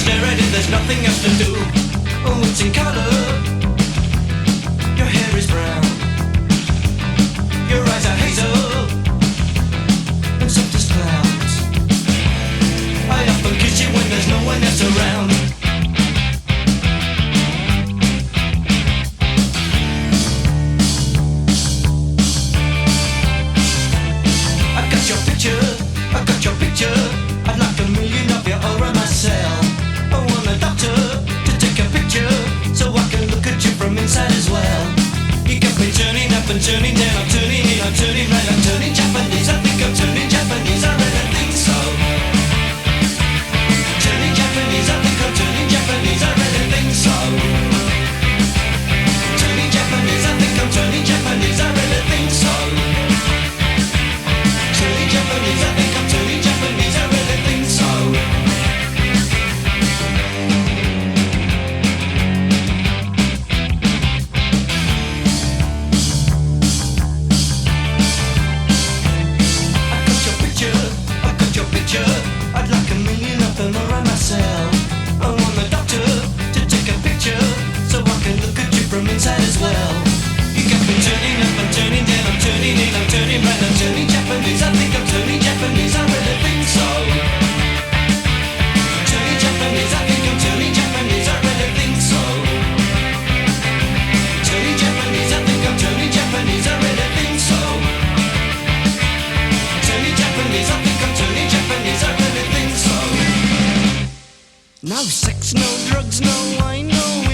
stare at it, there's nothing else to do. Oh, it's in color. Your hair is brown. Your eyes are hazel and soft as clouds. I often kiss you when there's no one else around. I got your picture. I'd like a million of you all around myself. I want a doctor to take a picture so I can look at you from inside as well. You got me turning up and turning down, I'm turning in, I'm turning right, I'm turning Japanese. I think I'm turning Japanese, I really think so. Turning Japanese, I think I'm turning Japanese, I really think so. Turning Japanese, I think I'm turning Japanese, I really think so. Turning Japanese, I think I'm turning Japanese, I really think so. I got your picture, I'd like a million of them around myself. I want the doctor to take a picture so I can look at you from inside as well. You got me turning up and turning down, I'm turning in, I'm turning right, I'm turning Japanese. I think I'm turning Japanese, I really think so. Turning Japanese, I think I'm turning Japanese, I really think so. Turning Japanese, I think I'm turning Japanese, I really think so. Turning Japanese, I think I'm turning Japanese, I really think so. No sex, no drugs, no wine, no